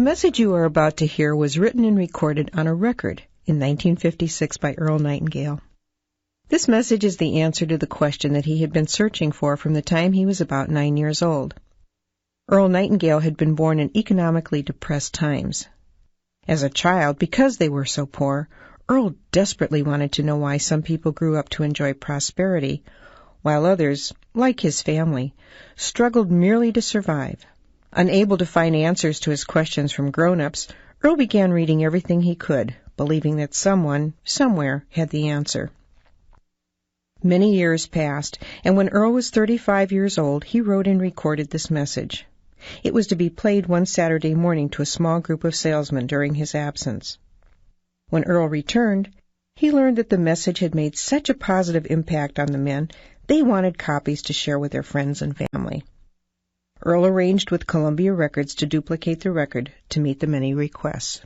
message you are about to hear was written and recorded on a record in 1956 by Earl Nightingale. This message is the answer to the question that he had been searching for from the time he was about 9 years old. Earl Nightingale had been born in economically depressed times. As a child, because they were so poor, Earl desperately wanted to know why some people grew up to enjoy prosperity, while others, like his family, struggled merely to survive. Unable to find answers to his questions from grown-ups, Earl began reading everything he could, believing that someone, somewhere, had the answer. Many years passed, and when Earl was 35 years old, he wrote and recorded this message. It was to be played one Saturday morning to a small group of salesmen during his absence. When Earl returned, he learned that the message had made such a positive impact on the men, they wanted copies to share with their friends and family. Earl arranged with Columbia Records to duplicate the record to meet the many requests.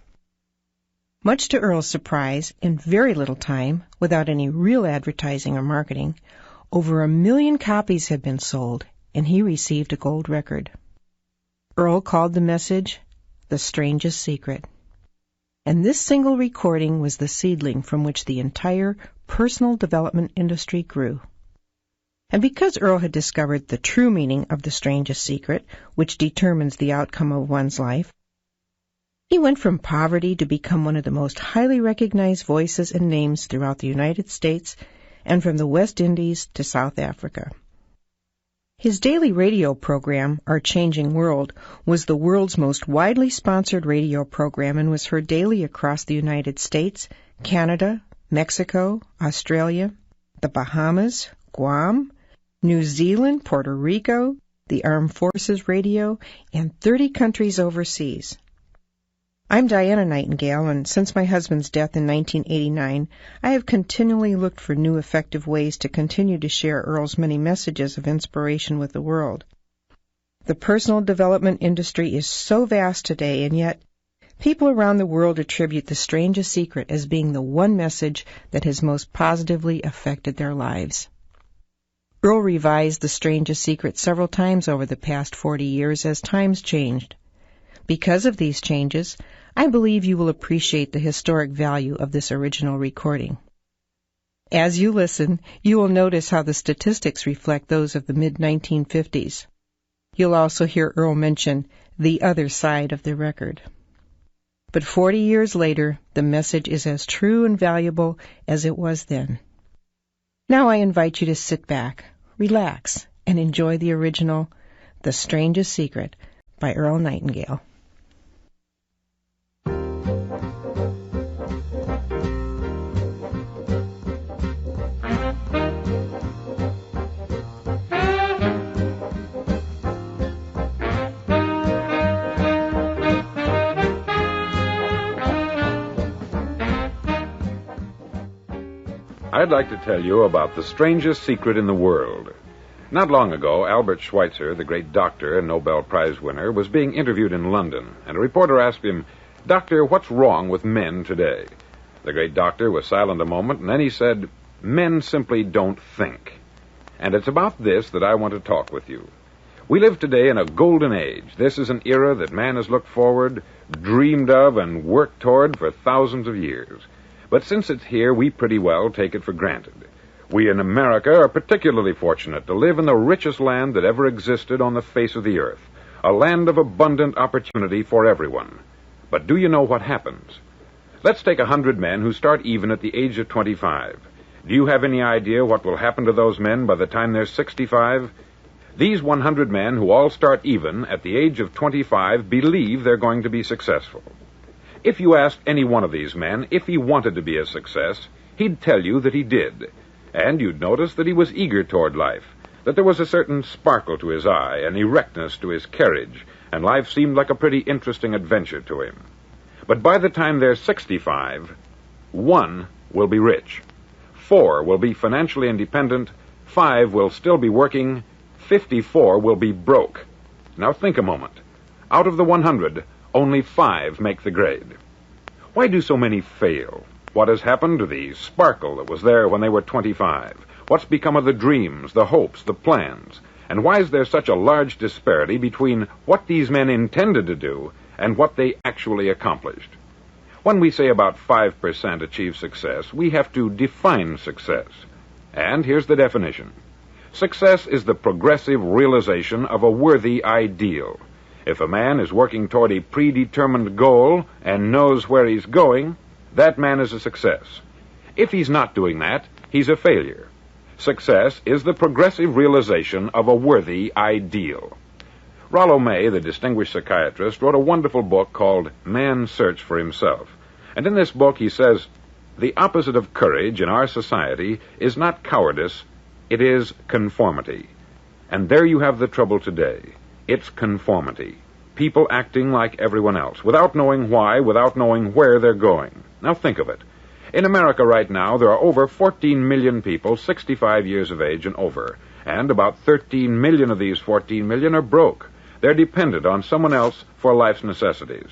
Much to Earl's surprise, in very little time, without any real advertising or marketing, over 1 million copies had been sold, and he received a gold record. Earl called the message The Strangest Secret. And this single recording was the seedling from which the entire personal development industry grew. And because Earl had discovered the true meaning of the strangest secret, which determines the outcome of one's life, he went from poverty to become one of the most highly recognized voices and names throughout the United States and from the West Indies to South Africa. His daily radio program, Our Changing World, was the world's most widely sponsored radio program and was heard daily across the United States, Canada, Mexico, Australia, the Bahamas, Guam, New Zealand, Puerto Rico, the Armed Forces Radio, and 30 countries overseas. I'm Diana Nightingale, and since my husband's death in 1989, I have continually looked for new effective ways to continue to share Earl's many messages of inspiration with the world. The personal development industry is so vast today, and yet people around the world attribute the strangest secret as being the one message that has most positively affected their lives. Earl revised the strangest secret several times over the past 40 years as times changed. Because of these changes, I believe you will appreciate the historic value of this original recording. As you listen, you will notice how the statistics reflect those of the mid-1950s. You'll also hear Earl mention the other side of the record. But 40 years later, the message is as true and valuable as it was then. Now I invite you to sit back, relax, and enjoy the original, The Strangest Secret, by Earl Nightingale. I'd like to tell you about the strangest secret in the world. Not long ago, Albert Schweitzer, the great doctor and Nobel Prize winner, was being interviewed in London, and a reporter asked him, "Doctor, what's wrong with men today?" The great doctor was silent a moment, and then he said, "Men simply don't think." And it's about this that I want to talk with you. We live today in a golden age. This is an era that man has looked forward, dreamed of, and worked toward for thousands of years. But since it's here, we pretty well take it for granted. We in America are particularly fortunate to live in the richest land that ever existed on the face of the earth, a land of abundant opportunity for everyone. But do you know what happens? Let's take 100 men who start even at the age of 25. Do you have any idea what will happen to those men by the time they're 65? These 100 men who all start even at the age of 25 believe they're going to be successful. If you asked any one of these men if he wanted to be a success, he'd tell you that he did. And you'd notice that he was eager toward life, that there was a certain sparkle to his eye, an erectness to his carriage, and life seemed like a pretty interesting adventure to him. But by the time they're 65, 1 will be rich, 4 will be financially independent, 5 will still be working, 54 will be broke. Now think a moment. Out of the 100, only 5 make the grade. Why do so many fail? What has happened to the sparkle that was there when they were 25? What's become of the dreams, the hopes, the plans? And why is there such a large disparity between what these men intended to do and what they actually accomplished. When we say about 5% achieve success, we have to define success. And here's the definition. Success is the progressive realization of a worthy ideal. If a man is working toward a predetermined goal and knows where he's going, that man is a success. If he's not doing that, he's a failure. Success is the progressive realization of a worthy ideal. Rollo May, the distinguished psychiatrist, wrote a wonderful book called Man's Search for Himself. And in this book he says, the opposite of courage in our society is not cowardice, it is conformity. And there you have the trouble today. It's conformity. People acting like everyone else, without knowing why, without knowing where they're going. Now think of it. In America right now, there are over 14 million people 65 years of age and over, and about 13 million of these 14 million are broke. They're dependent on someone else for life's necessities.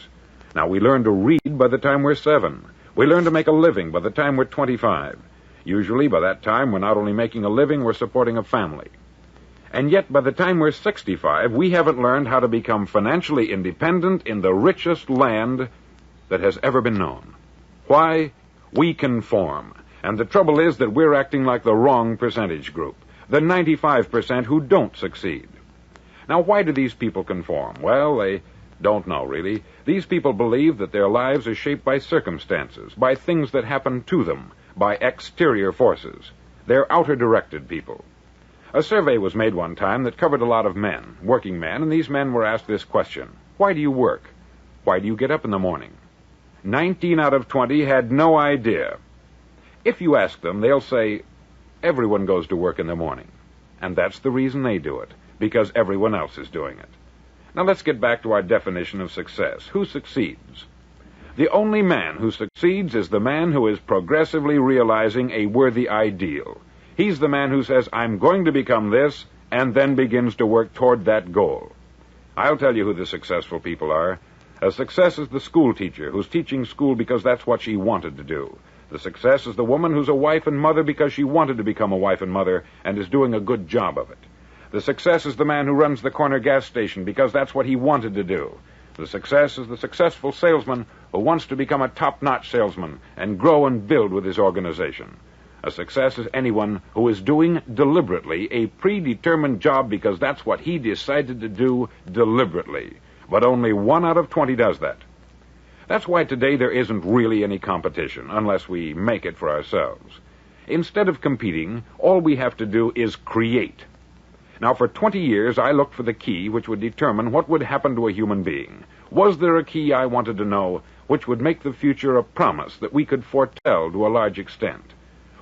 Now, we learn to read by the time we're 7. We learn to make a living by the time we're 25. Usually, by that time, we're not only making a living, we're supporting a family. And yet, by the time we're 65, we haven't learned how to become financially independent in the richest land that has ever been known. Why? We conform. And the trouble is that we're acting like the wrong percentage group, the 95% who don't succeed. Now, why do these people conform? Well, they don't know, really. These people believe that their lives are shaped by circumstances, by things that happen to them, by exterior forces. They're outer-directed people. A survey was made one time that covered a lot of men, working men, and these men were asked this question. Why do you work? Why do you get up in the morning? 19 out of 20 had no idea. If you ask them, they'll say, everyone goes to work in the morning. And that's the reason they do it, because everyone else is doing it. Now let's get back to our definition of success. Who succeeds? The only man who succeeds is the man who is progressively realizing a worthy ideal. He's the man who says, I'm going to become this, and then begins to work toward that goal. I'll tell you who the successful people are. A success is the school teacher who's teaching school because that's what she wanted to do. The success is the woman who's a wife and mother because she wanted to become a wife and mother and is doing a good job of it. The success is the man who runs the corner gas station because that's what he wanted to do. The success is the successful salesman who wants to become a top-notch salesman and grow and build with his organization. A success is anyone who is doing deliberately a predetermined job because that's what he decided to do deliberately. But only 1 out of 20 does that. That's why today there isn't really any competition, unless we make it for ourselves. Instead of competing, all we have to do is create. Now, for 20 years, I looked for the key which would determine what would happen to a human being. Was there a key, I wanted to know, which would make the future a promise that we could foretell to a large extent?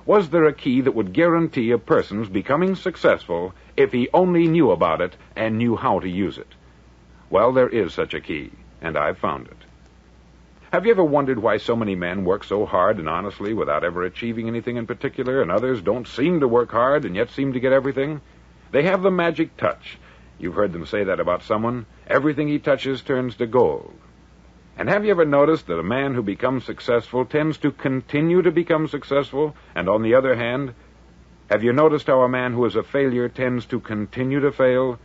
Was there a key that would guarantee a person's becoming successful if he only knew about it and knew how to use it? Well, there is such a key, and I've found it. Have you ever wondered why so many men work so hard and honestly without ever achieving anything in particular, and others don't seem to work hard and yet seem to get everything? They have the magic touch. You've heard them say that about someone. Everything he touches turns to gold. And have you ever noticed that a man who becomes successful tends to continue to become successful, and on the other hand, have you noticed how a man who is a failure tends to continue to fail?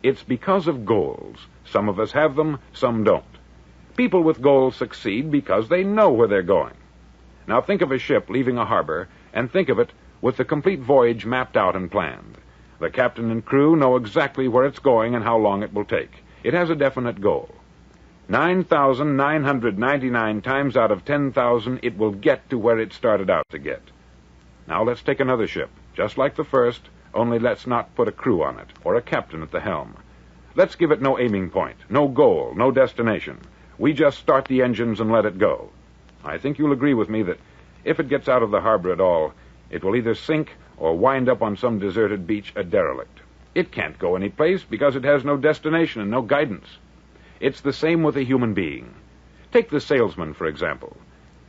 It's because of goals. Some of us have them, some don't. People with goals succeed because they know where they're going. Now think of a ship leaving a harbor, and think of it with the complete voyage mapped out and planned. The captain and crew know exactly where it's going and how long it will take. It has a definite goal. 9,999 times out of 10,000, it will get to where it started out to get. Now let's take another ship, just like the first, only let's not put a crew on it, or a captain at the helm. Let's give it no aiming point, no goal, no destination. We just start the engines and let it go. I think you'll agree with me that if it gets out of the harbor at all, it will either sink or wind up on some deserted beach a derelict. It can't go any place because it has no destination and no guidance. It's the same with a human being. Take the salesman, for example.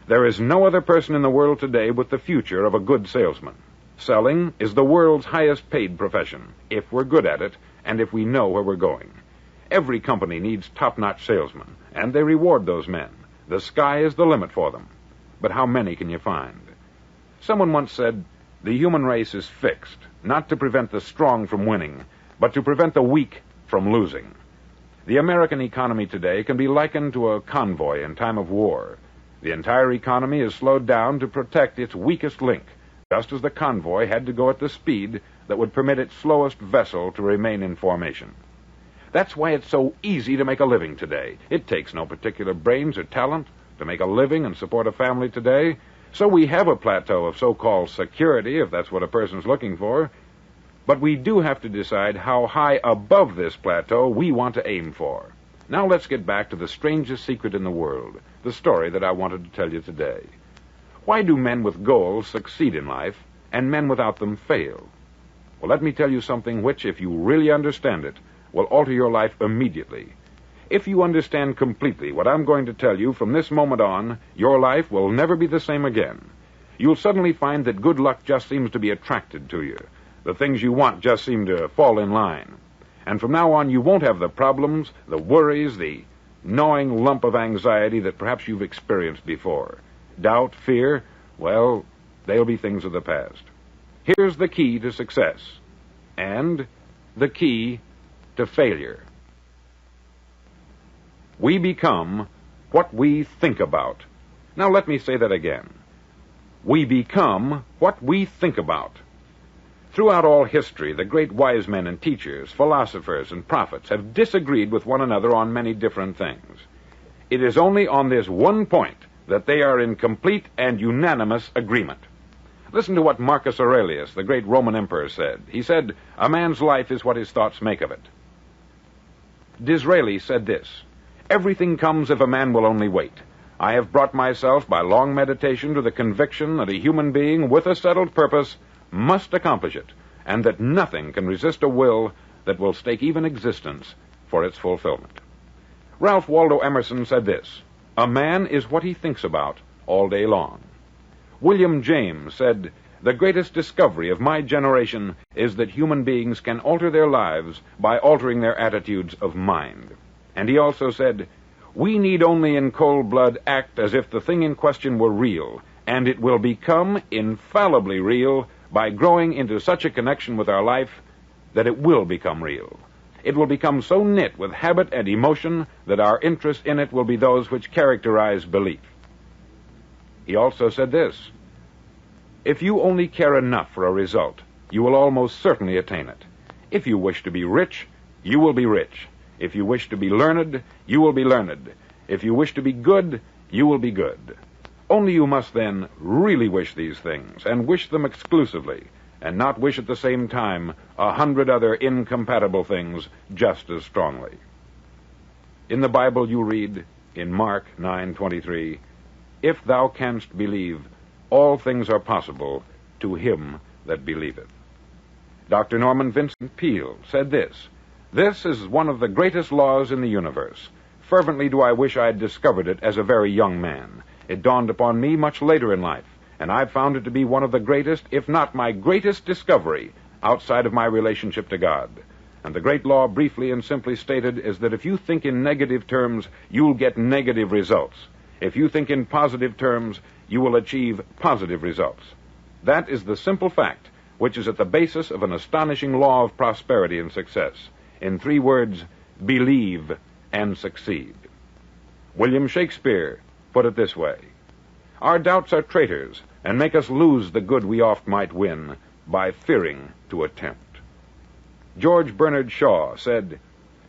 There is no other person in the world today with the future of a good salesman. Selling is the world's highest paid profession, if we're good at it and if we know where we're going. Every company needs top-notch salesmen, and they reward those men. The sky is the limit for them. But how many can you find? Someone once said, the human race is fixed, not to prevent the strong from winning, but to prevent the weak from losing. The American economy today can be likened to a convoy in time of war. The entire economy is slowed down to protect its weakest link, just as the convoy had to go at the speed that would permit its slowest vessel to remain in formation. That's why it's so easy to make a living today. It takes no particular brains or talent to make a living and support a family today. So we have a plateau of so-called security, if that's what a person's looking for. But we do have to decide how high above this plateau we want to aim for. Now let's get back to the strangest secret in the world, the story that I wanted to tell you today. Why do men with goals succeed in life and men without them fail? Well, let me tell you something which, if you really understand it, will alter your life immediately. If you understand completely what I'm going to tell you from this moment on, your life will never be the same again. You'll suddenly find that good luck just seems to be attracted to you. The things you want just seem to fall in line. And from now on, you won't have the problems, the worries, the gnawing lump of anxiety that perhaps you've experienced before. Doubt, fear, well, they'll be things of the past. Here's the key to success, and the key to failure. We become what we think about. Now let me say that again. We become what we think about. Throughout all history, the great wise men and teachers, philosophers and prophets have disagreed with one another on many different things. It is only on this one point that they are in complete and unanimous agreement. Listen to what Marcus Aurelius, the great Roman emperor, said. He said, "A man's life is what his thoughts make of it." Disraeli said this, "Everything comes if a man will only wait. I have brought myself by long meditation to the conviction that a human being with a settled purpose must accomplish it, and that nothing can resist a will that will stake even existence for its fulfillment." Ralph Waldo Emerson said this, "A man is what he thinks about all day long." William James said, "The greatest discovery of my generation is that human beings can alter their lives by altering their attitudes of mind." And he also said, "We need only in cold blood act as if the thing in question were real, and it will become infallibly real by growing into such a connection with our life that it will become real. It will become so knit with habit and emotion that our interest in it will be those which characterize belief." He also said this, "If you only care enough for a result, you will almost certainly attain it. If you wish to be rich, you will be rich. If you wish to be learned, you will be learned. If you wish to be good, you will be good. Only you must then really wish these things, and wish them exclusively, and not wish at the same time 100 other incompatible things just as strongly." In the Bible you read, in Mark 9:23, "If thou canst believe, all things are possible to him that believeth." Dr. Norman Vincent Peale said this, "This is one of the greatest laws in the universe. Fervently do I wish I had discovered it as a very young man. It dawned upon me much later in life, and I've found it to be one of the greatest, if not my greatest discovery, outside of my relationship to God. And the great law, briefly and simply stated, is that if you think in negative terms, you'll get negative results. If you think in positive terms, you will achieve positive results. That is the simple fact which is at the basis of an astonishing law of prosperity and success. In 3 words, believe and succeed." William Shakespeare put it this way, "Our doubts are traitors, and make us lose the good we oft might win by fearing to attempt." George Bernard Shaw said,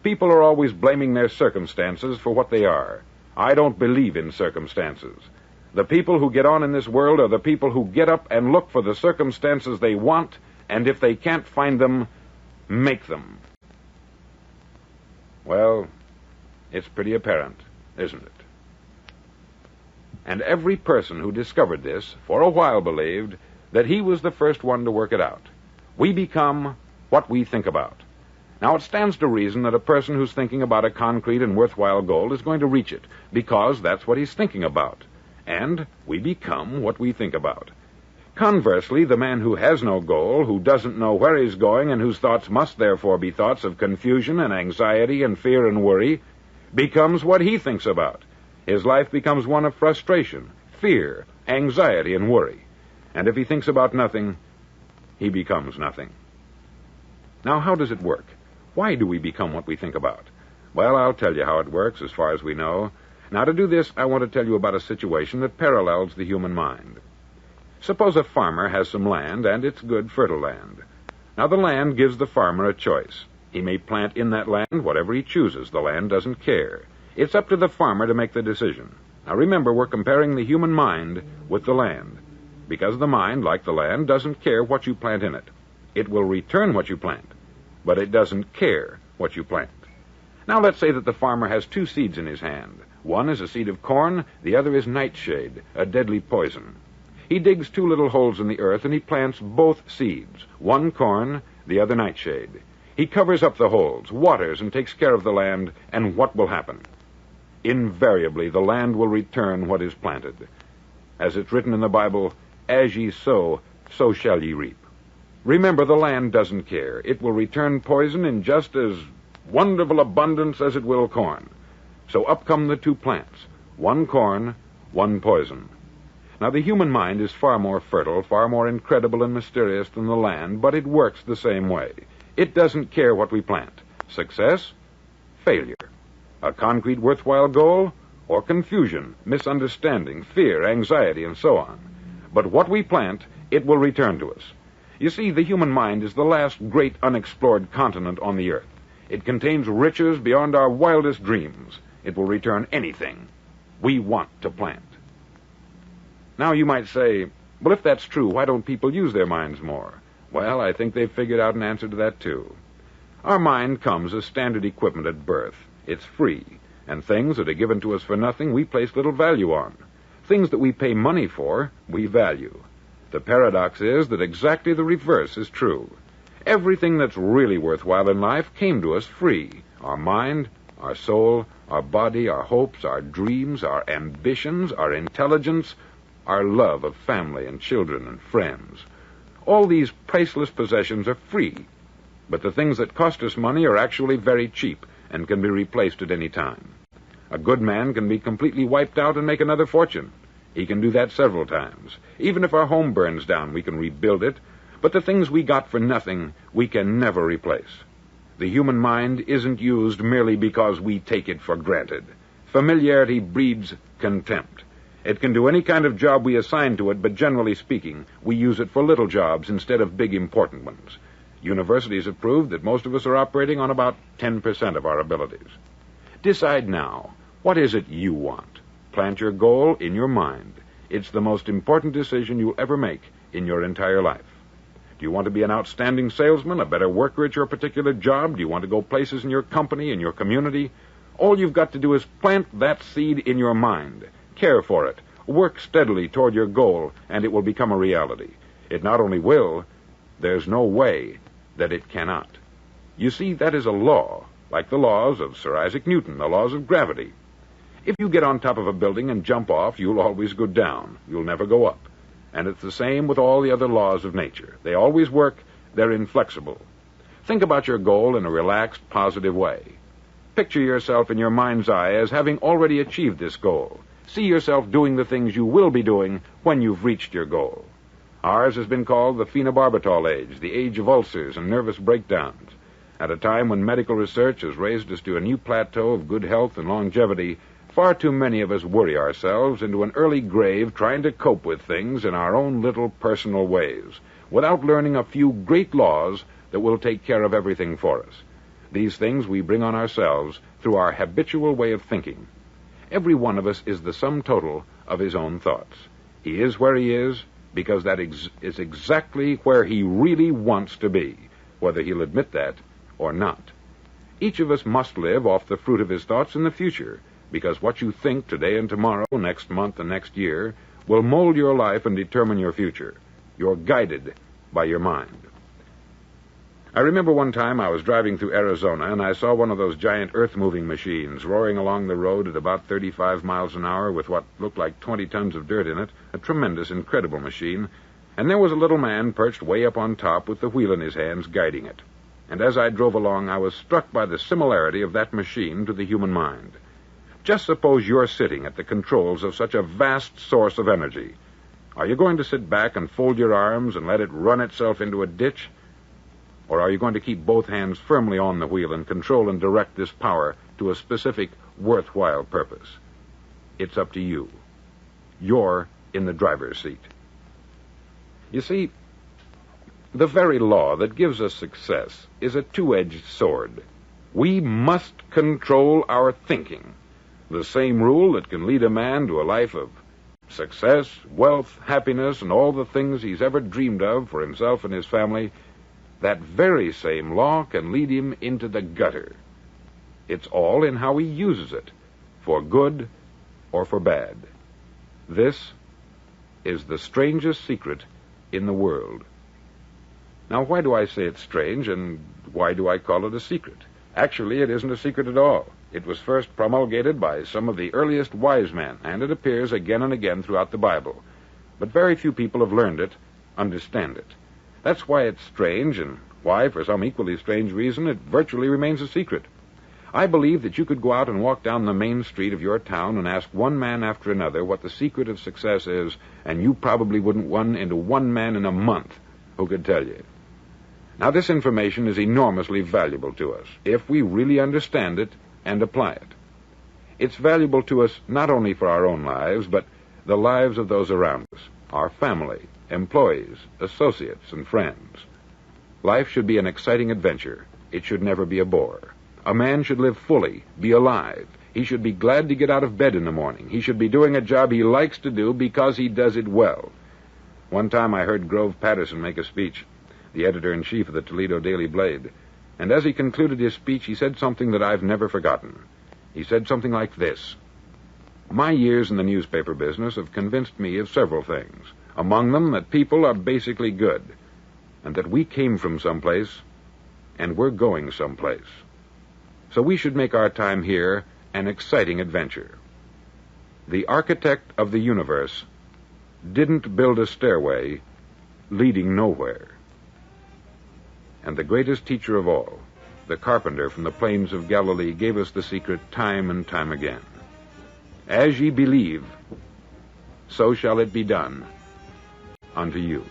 "People are always blaming their circumstances for what they are. I don't believe in circumstances. The people who get on in this world are the people who get up and look for the circumstances they want, and if they can't find them, make them." Well, it's pretty apparent, isn't it? And every person who discovered this for a while believed that he was the first one to work it out. We become what we think about. Now, it stands to reason that a person who's thinking about a concrete and worthwhile goal is going to reach it, because that's what he's thinking about. And we become what we think about. Conversely, the man who has no goal, who doesn't know where he's going, and whose thoughts must therefore be thoughts of confusion and anxiety and fear and worry, becomes what he thinks about. His life becomes one of frustration, fear, anxiety, and worry. And if he thinks about nothing, he becomes nothing. Now, how does it work? Why do we become what we think about? Well, I'll tell you how it works as far as we know. Now, to do this, I want to tell you about a situation that parallels the human mind. Suppose a farmer has some land, and it's good, fertile land. Now, the land gives the farmer a choice. He may plant in that land whatever he chooses. The land doesn't care. It's up to the farmer to make the decision. Now, remember, we're comparing the human mind with the land, because the mind, like the land, doesn't care what you plant in it. It will return what you plant, but it doesn't care what you plant. Now, let's say that the farmer has 2 seeds in his hand. One is a seed of corn, the other is nightshade, a deadly poison. He digs 2 little holes in the earth, and he plants both seeds, one corn, the other nightshade. He covers up the holes, waters, and takes care of the land, and what will happen? Invariably, the land will return what is planted. As it's written in the Bible, as ye sow, so shall ye reap. Remember, the land doesn't care. It will return poison in just as wonderful abundance as it will corn. So up come the 2 plants, one corn, one poison. Now, the human mind is far more fertile, far more incredible and mysterious than the land, but it works the same way. It doesn't care what we plant. Success, failure. A concrete, worthwhile goal, or confusion, misunderstanding, fear, anxiety, and so on. But what we plant, it will return to us. You see, the human mind is the last great unexplored continent on the earth. It contains riches beyond our wildest dreams. It will return anything we want to plant. Now, you might say, well, if that's true, why don't people use their minds more? Well, I think they've figured out an answer to that, too. Our mind comes as standard equipment at birth. It's free, and things that are given to us for nothing we place little value on. Things that we pay money for, we value. The paradox is that exactly the reverse is true. Everything that's really worthwhile in life came to us free. Our mind, our soul, our body, our hopes, our dreams, our ambitions, our intelligence, our love of family and children and friends. All these priceless possessions are free, but the things that cost us money are actually very cheap and can be replaced at any time. A good man can be completely wiped out and make another fortune. He can do that several times. Even if our home burns down, we can rebuild it, but the things we got for nothing, we can never replace. The human mind isn't used merely because we take it for granted. Familiarity breeds contempt. It can do any kind of job we assign to it, but generally speaking, we use it for little jobs instead of big, important ones. Universities have proved that most of us are operating on about 10% of our abilities. Decide now, what is it you want? Plant your goal in your mind. It's the most important decision you'll ever make in your entire life. Do you want to be an outstanding salesman, a better worker at your particular job? Do you want to go places in your company, in your community? All you've got to do is plant that seed in your mind. Care for it. Work steadily toward your goal, and it will become a reality. It not only will, there's no way that it cannot. You see, that is a law, like the laws of Sir Isaac Newton, the laws of gravity. If you get on top of a building and jump off, you'll always go down. You'll never go up. And it's the same with all the other laws of nature. They always work. They're inflexible. Think about your goal in a relaxed, positive way. Picture yourself in your mind's eye as having already achieved this goal. See yourself doing the things you will be doing when you've reached your goal. Ours has been called the phenobarbital age, the age of ulcers and nervous breakdowns. At a time when medical research has raised us to a new plateau of good health and longevity, far too many of us worry ourselves into an early grave trying to cope with things in our own little personal ways, without learning a few great laws that will take care of everything for us. These things we bring on ourselves through our habitual way of thinking. Every one of us is the sum total of his own thoughts. He is where he is because that is exactly where he really wants to be, whether he'll admit that or not. Each of us must live off the fruit of his thoughts in the future, because what you think today and tomorrow, next month and next year, will mold your life and determine your future. You're guided by your mind. I remember one time I was driving through Arizona, and I saw one of those giant earth-moving machines roaring along the road at about 35 miles an hour with what looked like 20 tons of dirt in it, a tremendous, incredible machine, and there was a little man perched way up on top with the wheel in his hands guiding it. And as I drove along, I was struck by the similarity of that machine to the human mind. Just suppose you're sitting at the controls of such a vast source of energy. Are you going to sit back and fold your arms and let it run itself into a ditch? Or are you going to keep both hands firmly on the wheel and control and direct this power to a specific, worthwhile purpose? It's up to you. You're in the driver's seat. You see, the very law that gives us success is a two-edged sword. We must control our thinking. The same rule that can lead a man to a life of success, wealth, happiness, and all the things he's ever dreamed of for himself and his family, that very same law can lead him into the gutter. It's all in how he uses it, for good or for bad. This is the strangest secret in the world. Now, why do I say it's strange, and why do I call it a secret? Actually, it isn't a secret at all. It was first promulgated by some of the earliest wise men, and it appears again and again throughout the Bible. But very few people have learned it, understand it. That's why it's strange, and why, for some equally strange reason, it virtually remains a secret. I believe that you could go out and walk down the main street of your town and ask one man after another what the secret of success is, and you probably wouldn't run into one man in a month who could tell you. Now, this information is enormously valuable to us if we really understand it and apply it. It's valuable to us not only for our own lives, but the lives of those around us, our family, employees, associates, and friends. Life should be an exciting adventure. It should never be a bore. A man should live fully, be alive. He should be glad to get out of bed in the morning. He should be doing a job he likes to do because he does it well. One time I heard Grove Patterson make a speech, the editor-in-chief of the Toledo Daily Blade, and as he concluded his speech, he said something that I've never forgotten. He said something like this: "My years in the newspaper business have convinced me of several things, among them that people are basically good, and that we came from someplace, and we're going someplace. So we should make our time here an exciting adventure. The architect of the universe didn't build a stairway leading nowhere." And the greatest teacher of all, the carpenter from the plains of Galilee, gave us the secret time and time again. As ye believe, so shall it be done unto you.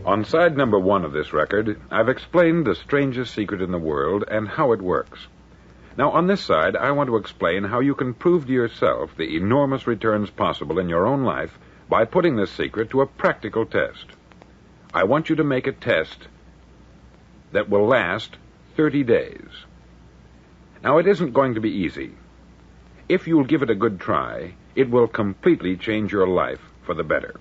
On side number 1 of this record, I've explained the strangest secret in the world and how it works. Now, on this side, I want to explain how you can prove to yourself the enormous returns possible in your own life by putting this secret to a practical test. I want you to make a test that will last 30 days. Now, it isn't going to be easy. If you'll give it a good try, it will completely change your life for the better.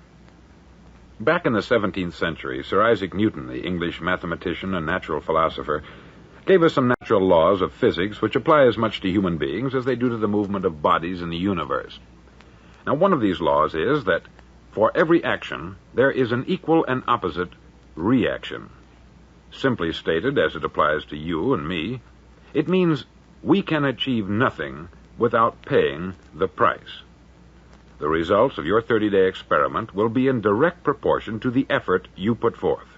Back in the 17th century, Sir Isaac Newton, the English mathematician and natural philosopher, gave us some natural laws of physics which apply as much to human beings as they do to the movement of bodies in the universe. Now, one of these laws is that for every action, there is an equal and opposite reaction. Simply stated, as it applies to you and me, it means we can achieve nothing without paying the price. The results of your 30-day experiment will be in direct proportion to the effort you put forth.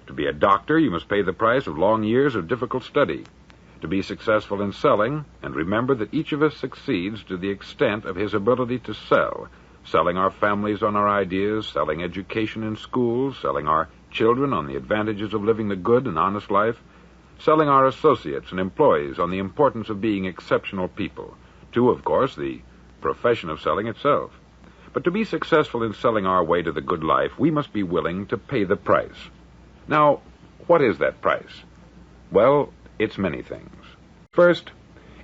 To be a doctor, you must pay the price of long years of difficult study. To be successful in selling, and remember that each of us succeeds to the extent of his ability to sell, selling our families on our ideas, selling education in schools, selling our children on the advantages of living the good and honest life, selling our associates and employees on the importance of being exceptional people, to, of course, the profession of selling itself. But to be successful in selling our way to the good life, we must be willing to pay the price. Now, what is that price? Well, it's many things. First,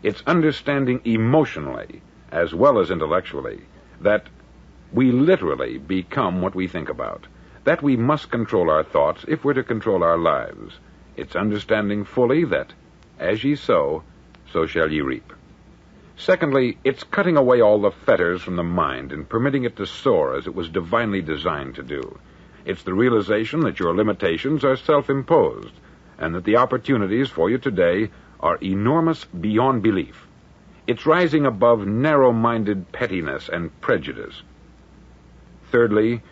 it's understanding emotionally, as well as intellectually, that we literally become what we think about, that we must control our thoughts if we're to control our lives. It's understanding fully that, as ye sow, so shall ye reap. Secondly, it's cutting away all the fetters from the mind and permitting it to soar as it was divinely designed to do. It's the realization that your limitations are self-imposed and that the opportunities for you today are enormous beyond belief. It's rising above narrow-minded pettiness and prejudice. Thirdly,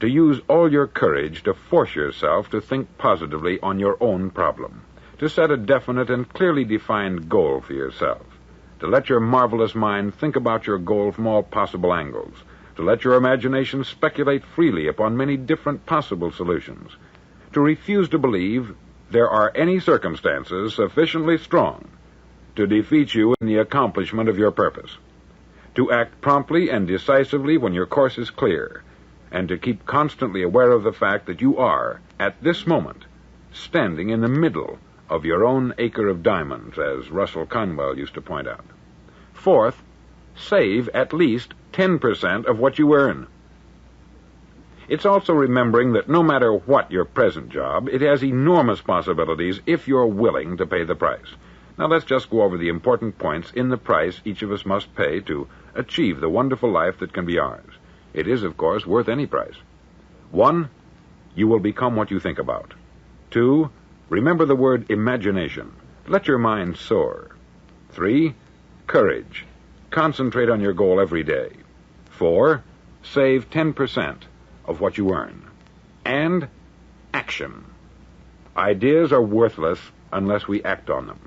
to use all your courage to force yourself to think positively on your own problem, to set a definite and clearly defined goal for yourself, to let your marvelous mind think about your goal from all possible angles, to let your imagination speculate freely upon many different possible solutions, to refuse to believe there are any circumstances sufficiently strong to defeat you in the accomplishment of your purpose, to act promptly and decisively when your course is clear, and to keep constantly aware of the fact that you are, at this moment, standing in the middle of your own acre of diamonds, as Russell Conwell used to point out. Fourth, save at least 10% of what you earn. It's also remembering that no matter what your present job, it has enormous possibilities if you're willing to pay the price. Now let's just go over the important points in the price each of us must pay to achieve the wonderful life that can be ours. It is, of course, worth any price. 1, you will become what you think about. 2, remember the word imagination. Let your mind soar. 3, courage. Concentrate on your goal every day. 4, save 10% of what you earn. And action. Ideas are worthless unless we act on them.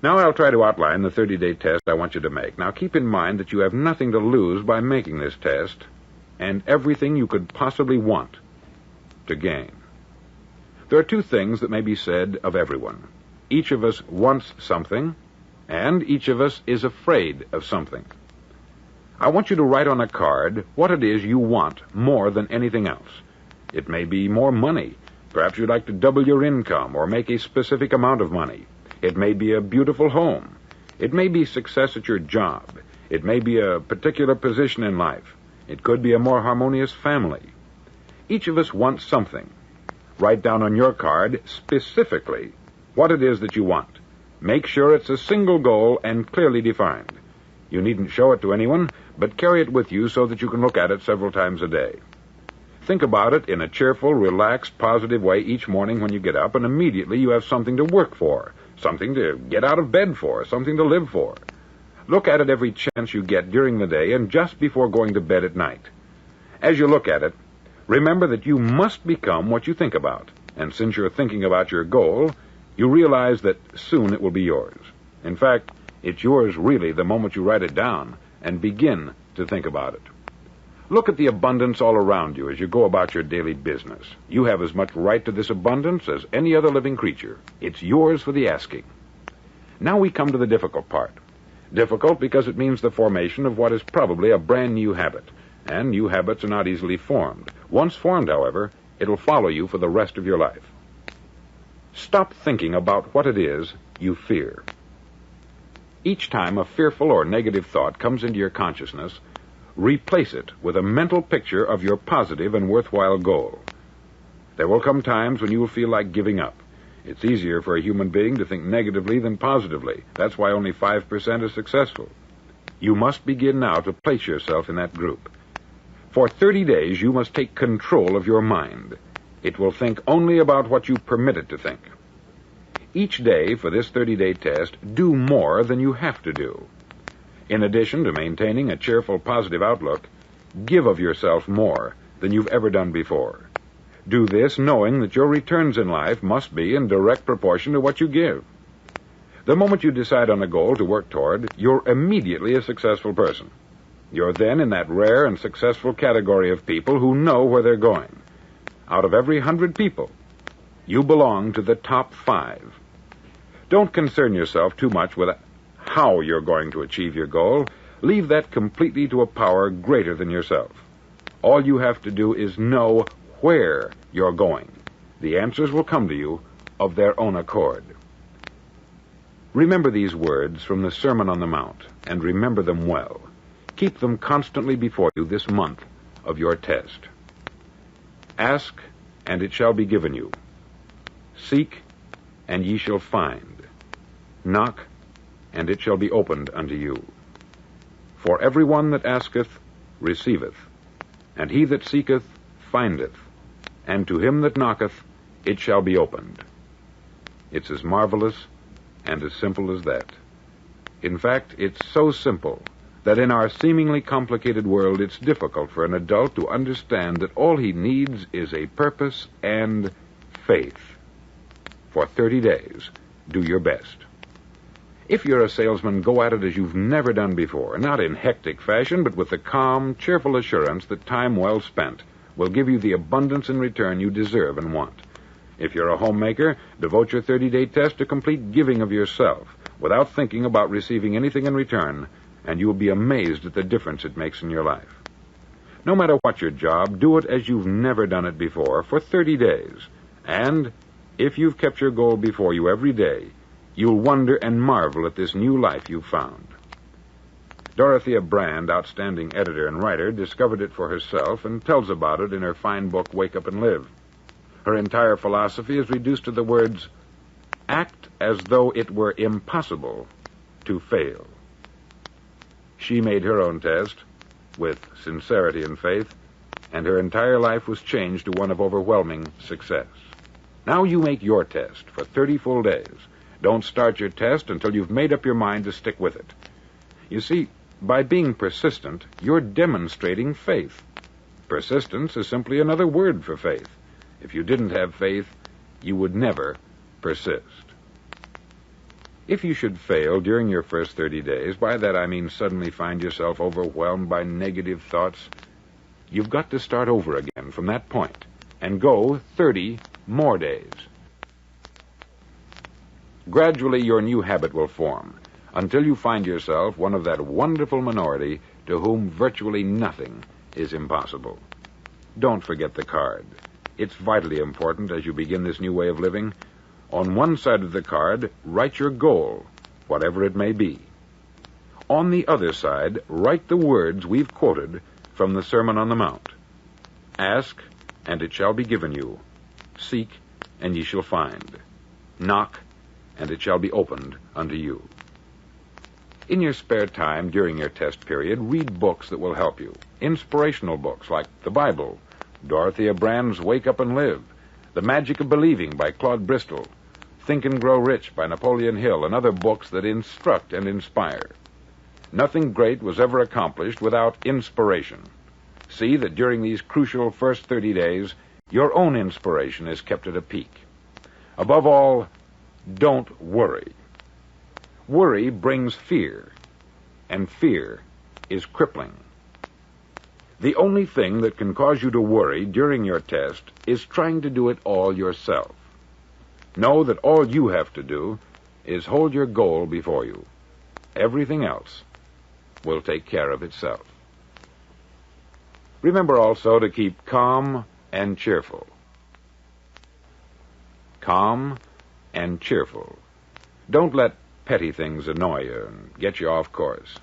Now I'll try to outline the 30-day test I want you to make. Now keep in mind that you have nothing to lose by making this test, and everything you could possibly want to gain. There are 2 things that may be said of everyone. Each of us wants something, and each of us is afraid of something. I want you to write on a card what it is you want more than anything else. It may be more money. Perhaps you'd like to double your income or make a specific amount of money. It may be a beautiful home. It may be success at your job. It may be a particular position in life. It could be a more harmonious family. Each of us wants something. Write down on your card specifically what it is that you want. Make sure it's a single goal and clearly defined. You needn't show it to anyone, but carry it with you so that you can look at it several times a day. Think about it in a cheerful, relaxed, positive way each morning when you get up, and immediately you have something to work for, something to get out of bed for, something to live for. Look at it every chance you get during the day and just before going to bed at night. As you look at it, remember that you must become what you think about, and since you're thinking about your goal, you realize that soon it will be yours. In fact, it's yours really the moment you write it down and begin to think about it. Look at the abundance all around you as you go about your daily business. You have as much right to this abundance as any other living creature. It's yours for the asking. Now we come to the difficult part. Difficult because it means the formation of what is probably a brand new habit. And new habits are not easily formed. Once formed, however, it'll follow you for the rest of your life. Stop thinking about what it is you fear. Each time a fearful or negative thought comes into your consciousness, replace it with a mental picture of your positive and worthwhile goal. There will come times when you will feel like giving up. It's easier for a human being to think negatively than positively. That's why only 5% is successful. You must begin now to place yourself in that group. For 30 days, you must take control of your mind. It will think only about what you permit it to think. Each day for this 30-day test, do more than you have to do. In addition to maintaining a cheerful, positive outlook, give of yourself more than you've ever done before. Do this knowing that your returns in life must be in direct proportion to what you give. The moment you decide on a goal to work toward, you're immediately a successful person. You're then in that rare and successful category of people who know where they're going. Out of every 100 people, you belong to the top 5. Don't concern yourself too much with how you're going to achieve your goal. Leave that completely to a power greater than yourself. All you have to do is know where you're going. The answers will come to you of their own accord. Remember these words from the Sermon on the Mount, and remember them well. Keep them constantly before you this month of your test. Ask, and it shall be given you. Seek, and ye shall find. Knock, and it shall be opened unto you. For every one that asketh receiveth, and he that seeketh findeth, and to him that knocketh it shall be opened. It's as marvelous and as simple as that. In fact, it's so simple that in our seemingly complicated world, it's difficult for an adult to understand that all he needs is a purpose and faith. For 30 days, do your best. If you're a salesman, go at it as you've never done before, not in hectic fashion, but with the calm, cheerful assurance that time well spent will give you the abundance in return you deserve and want. If you're a homemaker, devote your 30-day test to complete giving of yourself without thinking about receiving anything in return, and you will be amazed at the difference it makes in your life. No matter what your job, do it as you've never done it before for 30 days. And if you've kept your goal before you every day, you'll wonder and marvel at this new life you've found. Dorothea Brand, outstanding editor and writer, discovered it for herself and tells about it in her fine book, Wake Up and Live. Her entire philosophy is reduced to the words, act as though it were impossible to fail. She made her own test with sincerity and faith, and her entire life was changed to one of overwhelming success. Now you make your test for 30 full days. Don't start your test until you've made up your mind to stick with it. You see, by being persistent, you're demonstrating faith. Persistence is simply another word for faith. If you didn't have faith, you would never persist. If you should fail during your first 30 days, by that I mean suddenly find yourself overwhelmed by negative thoughts, you've got to start over again from that point and go 30 more days. Gradually, your new habit will form until you find yourself one of that wonderful minority to whom virtually nothing is impossible. Don't forget the card. It's vitally important as you begin this new way of living. On one side of the card, write your goal, whatever it may be. On the other side, write the words we've quoted from the Sermon on the Mount. Ask, and it shall be given you. Seek, and ye shall find. Knock, and it shall be opened unto you. In your spare time during your test period, read books that will help you. Inspirational books like the Bible, Dorothea Brand's Wake Up and Live, The Magic of Believing by Claude Bristol, Think and Grow Rich by Napoleon Hill, and other books that instruct and inspire. Nothing great was ever accomplished without inspiration. See that during these crucial first 30 days, your own inspiration is kept at a peak. Above all, don't worry. Worry brings fear, and fear is crippling. The only thing that can cause you to worry during your test is trying to do it all yourself. Know that all you have to do is hold your goal before you. Everything else will take care of itself. Remember also to keep calm and cheerful. Calm and cheerful. Don't let petty things annoy you and get you off course.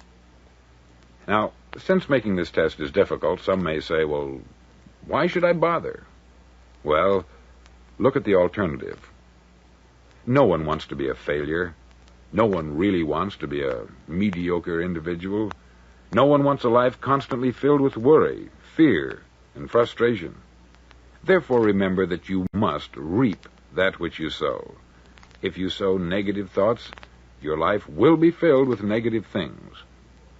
Now, since making this test is difficult, some may say, well, why should I bother? Well, look at the alternative. No one wants to be a failure. No one really wants to be a mediocre individual. No one wants a life constantly filled with worry, fear, and frustration. Therefore, remember that you must reap that which you sow. If you sow negative thoughts, your life will be filled with negative things.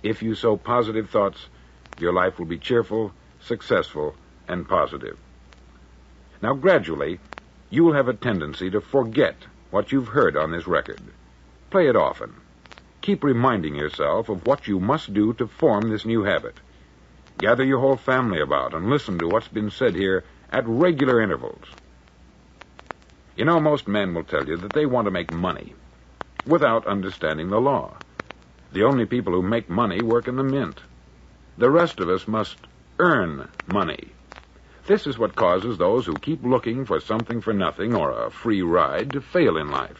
If you sow positive thoughts, your life will be cheerful, successful, and positive. Now, gradually, you will have a tendency to forget what you've heard on this record. Play it often. Keep reminding yourself of what you must do to form this new habit. Gather your whole family about and listen to what's been said here at regular intervals. You know, most men will tell you that they want to make money without understanding the law. The only people who make money work in the mint. The rest of us must earn money. This is what causes those who keep looking for something for nothing or a free ride to fail in life.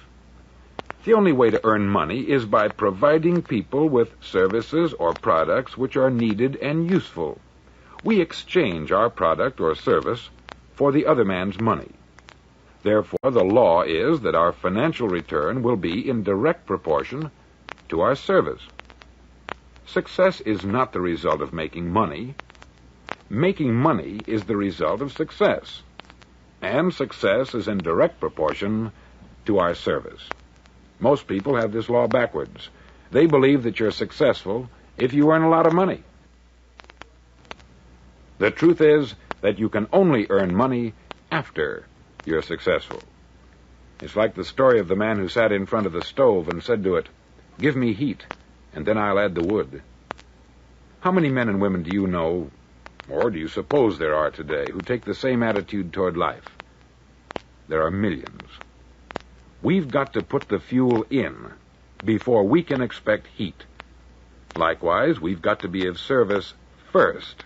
The only way to earn money is by providing people with services or products which are needed and useful. We exchange our product or service for the other man's money. Therefore, the law is that our financial return will be in direct proportion to our service. Success is not the result of making money. Making money is the result of success. And success is in direct proportion to our service. Most people have this law backwards. They believe that you're successful if you earn a lot of money. The truth is that you can only earn money after you're successful. It's like the story of the man who sat in front of the stove and said to it, "Give me heat, and then I'll add the wood." How many men and women do you know, or do you suppose there are today, who take the same attitude toward life? There are millions. We've got to put the fuel in before we can expect heat. Likewise, we've got to be of service first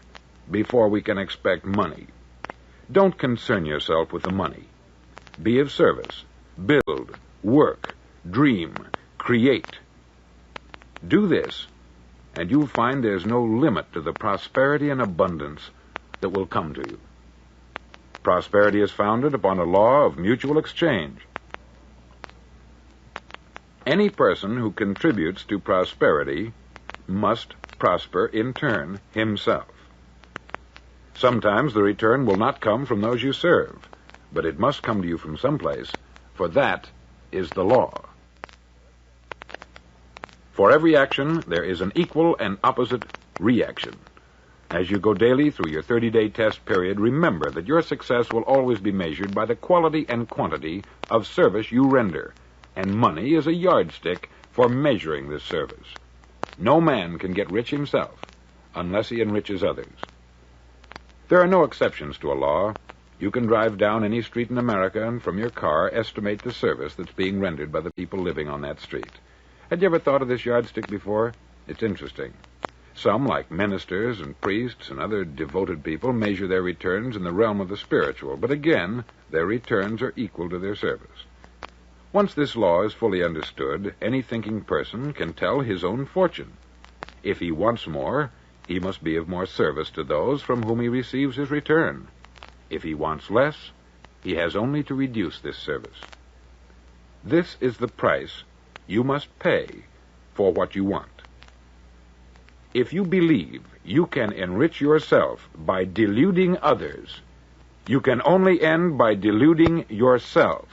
before we can expect money. Don't concern yourself with the money. Be of service. Build, work, dream, create. Do this, and you'll find there's no limit to the prosperity and abundance that will come to you. Prosperity is founded upon a law of mutual exchange. Any person who contributes to prosperity must prosper in turn himself. Sometimes the return will not come from those you serve, but it must come to you from someplace, for that is the law. For every action, there is an equal and opposite reaction. As you go daily through your 30-day test period, remember that your success will always be measured by the quality and quantity of service you render, and money is a yardstick for measuring this service. No man can get rich himself unless he enriches others. There are no exceptions to a law. You can drive down any street in America and from your car estimate the service that's being rendered by the people living on that street. Had you ever thought of this yardstick before? It's interesting. Some, like ministers and priests and other devoted people, measure their returns in the realm of the spiritual, but again, their returns are equal to their service. Once this law is fully understood, any thinking person can tell his own fortune. If he wants more, he must be of more service to those from whom he receives his return. If he wants less, he has only to reduce this service. This is the price you must pay for what you want. If you believe you can enrich yourself by deluding others, you can only end by deluding yourself.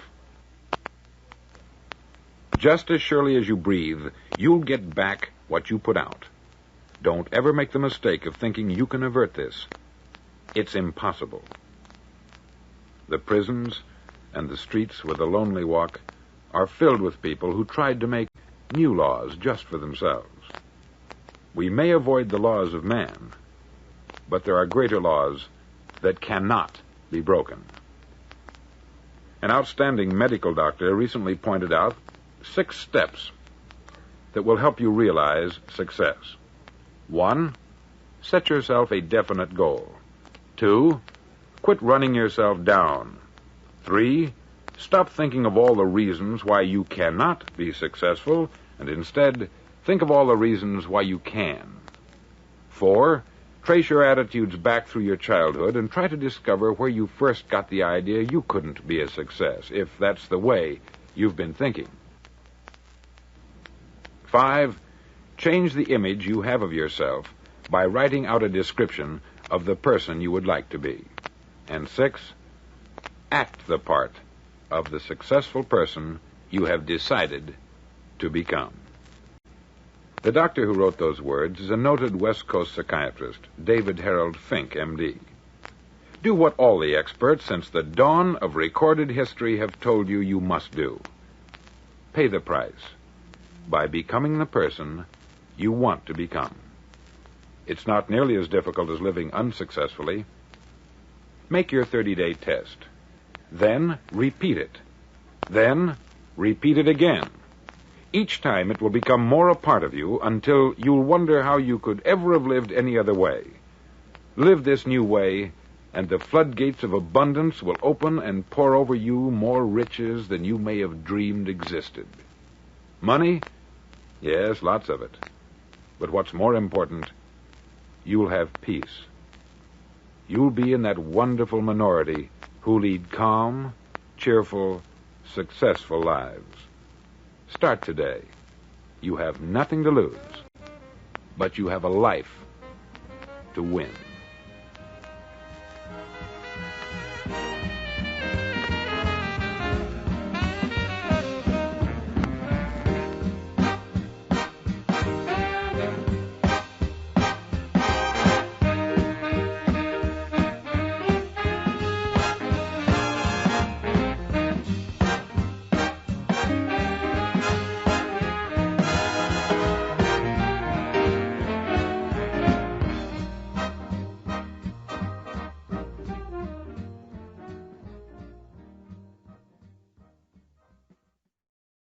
Just as surely as you breathe, you'll get back what you put out. Don't ever make the mistake of thinking you can avert this. It's impossible. The prisons and the streets where the lonely walk are filled with people who tried to make new laws just for themselves. We may avoid the laws of man, but there are greater laws that cannot be broken. An outstanding medical doctor recently pointed out 6 steps that will help you realize success. 1, set yourself a definite goal. 2, quit running yourself down. 3, stop thinking of all the reasons why you cannot be successful, and instead think of all the reasons why you can. 4, trace your attitudes back through your childhood and try to discover where you first got the idea you couldn't be a success, if that's the way you've been thinking. 5, change the image you have of yourself by writing out a description of the person you would like to be. And 6, act the part of the successful person you have decided to become. The doctor who wrote those words is a noted West Coast psychiatrist, David Harold Fink, M.D. Do what all the experts since the dawn of recorded history have told you you must do. Pay the price by becoming the person you want to become. It's not nearly as difficult as living unsuccessfully. Make your 30-day test. Then repeat it. Then repeat it again. Each time it will become more a part of you until you'll wonder how you could ever have lived any other way. Live this new way, and the floodgates of abundance will open and pour over you more riches than you may have dreamed existed. Money? Yes, lots of it. But what's more important, you'll have peace. You'll be in that wonderful minority who lead calm, cheerful, successful lives. Start today. You have nothing to lose, but you have a life to win.